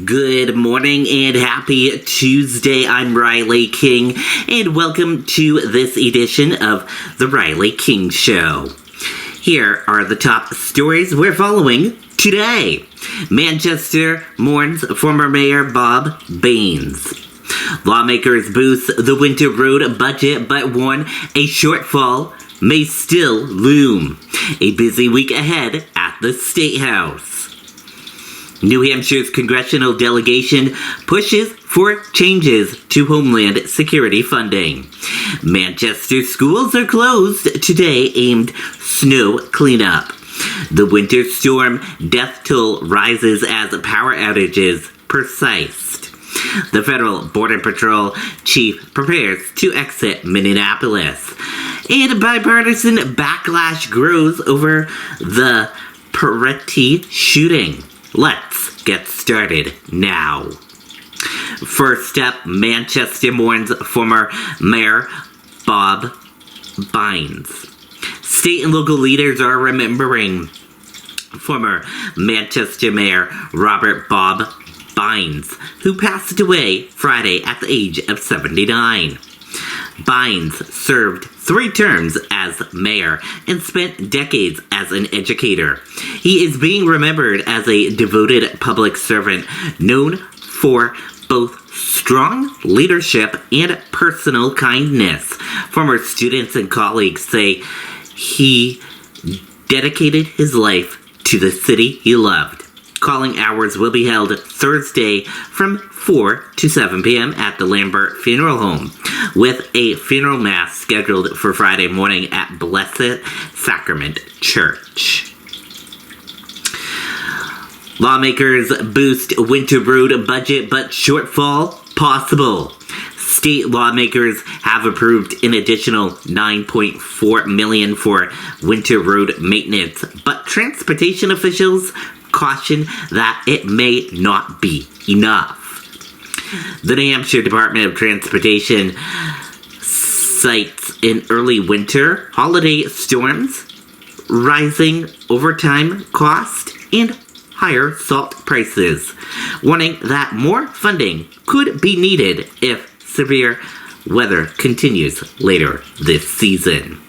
Good morning and happy Tuesday. I'm Riley King, and welcome to this edition of The Riley King Show. Here are the top stories we're following today. Manchester mourns former Mayor Bob Baines. Lawmakers boost the winter road budget but warn a shortfall may still loom. A busy week ahead at the Statehouse. New Hampshire's congressional delegation pushes for changes to Homeland Security funding. Manchester schools are closed today aimed snow cleanup. The winter storm death toll rises as power outages persist. The Federal Border Patrol chief prepares to exit Minneapolis. And bipartisan backlash grows over the Pretti shooting. Let's get started now. First up, Manchester mourns former Mayor Bob Baines. State and local leaders are remembering former Manchester Mayor Robert Bob Baines, who passed away Friday at the age of 79. Baines served 3 terms as mayor and spent decades as an educator. He is being remembered as a devoted public servant known for both strong leadership and personal kindness. Former students and colleagues say he dedicated his life to the city he loved. Calling hours will be held Thursday from 4 to 7 p.m. at the Lambert Funeral Home, with a funeral mass scheduled for Friday morning at Blessed Sacrament Church. Lawmakers boost winter road budget, but shortfall possible. State lawmakers have approved an additional $9.4 million for winter road maintenance, but transportation officials caution that it may not be enough. The New Hampshire Department of Transportation cites in early winter holiday storms, rising overtime cost, and higher salt prices, warning that more funding could be needed if severe weather continues later this season.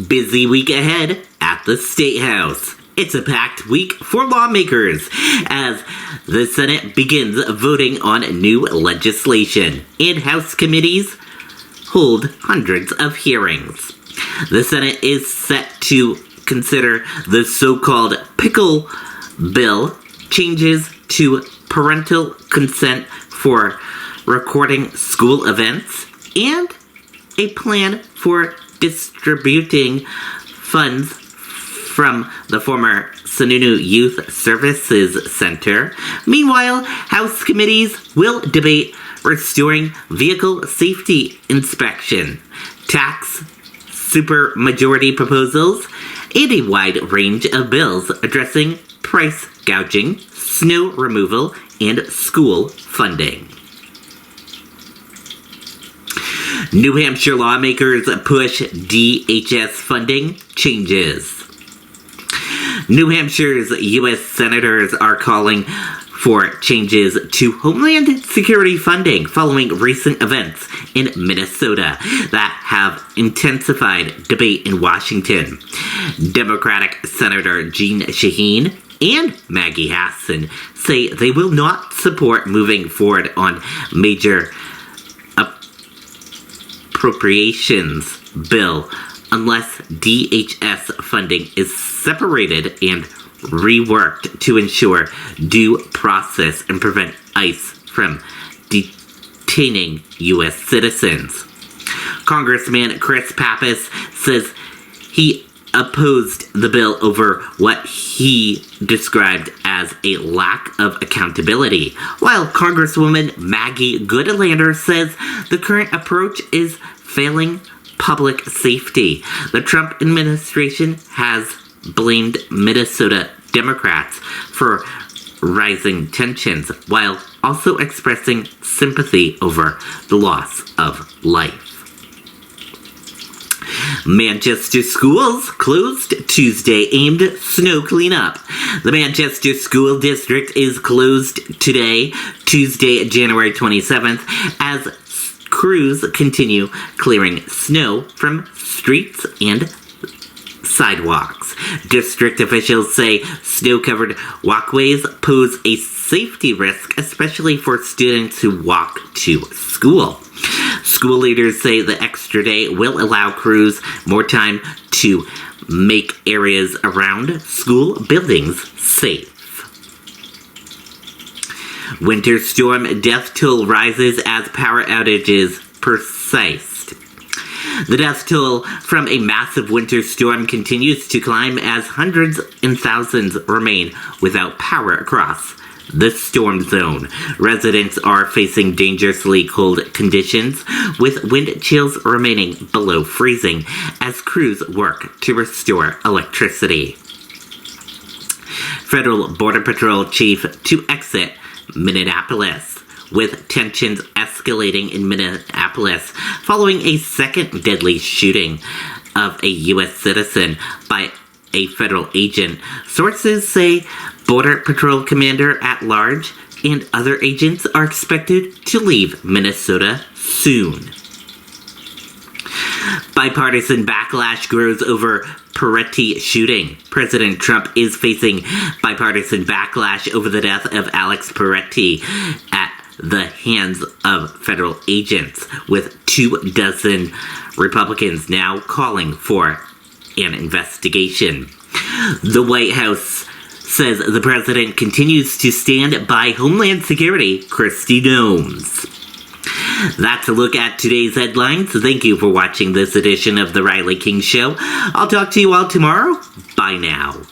Busy week ahead at the Statehouse. It's a packed week for lawmakers as the Senate begins voting on new legislation and House committees hold hundreds of hearings. The Senate is set to consider the so-called pickle bill, changes to parental consent for recording school events, and a plan for distributing funds from the former Sununu Youth Services Center. Meanwhile, House committees will debate restoring vehicle safety inspection, tax supermajority proposals, and a wide range of bills addressing price gouging, snow removal, and school funding. New Hampshire lawmakers push DHS funding changes. New Hampshire's U.S. senators are calling for changes to Homeland Security funding following recent events in Minnesota that have intensified debate in Washington. Democratic Senator Jeanne Shaheen and Maggie Hassan say they will not support moving forward on major appropriations bill unless DHS funding is separated and reworked to ensure due process and prevent ICE from detaining U.S. citizens. Congressman Chris Pappas says he opposed the bill over what he described as a lack of accountability, while Congresswoman Maggie Goodlander says the current approach is failing public safety. The Trump administration has blamed Minnesota Democrats for rising tensions, while also expressing sympathy over the loss of life. Manchester schools closed Tuesday aimed snow cleanup. The Manchester School District is closed today, Tuesday, January 27th, as crews continue clearing snow from streets and sidewalks. District officials say snow-covered walkways pose a safety risk, especially for students who walk to school. School leaders say the extra day will allow crews more time to make areas around school buildings safe. Winter storm death toll rises as power outages persist. The death toll from a massive winter storm continues to climb as hundreds and thousands remain without power across the storm zone. Residents are facing dangerously cold conditions, with wind chills remaining below freezing as crews work to restore electricity. Federal Border Patrol chief to exit Minneapolis, with tensions escalating in Minneapolis following a second deadly shooting of a U.S. citizen by a federal agent. Sources say Border Patrol Commander-at-Large and other agents are expected to leave Minnesota soon. Bipartisan backlash grows over Pretti shooting. President Trump is facing bipartisan backlash over the death of Alex Pretti at the hands of federal agents, with 24 Republicans now calling for an investigation. The White House says the president continues to stand by Homeland Security. Kristi Noem. That's a look at today's headlines. Thank you for watching this edition of The Riley King Show. I'll talk to you all tomorrow. Bye now.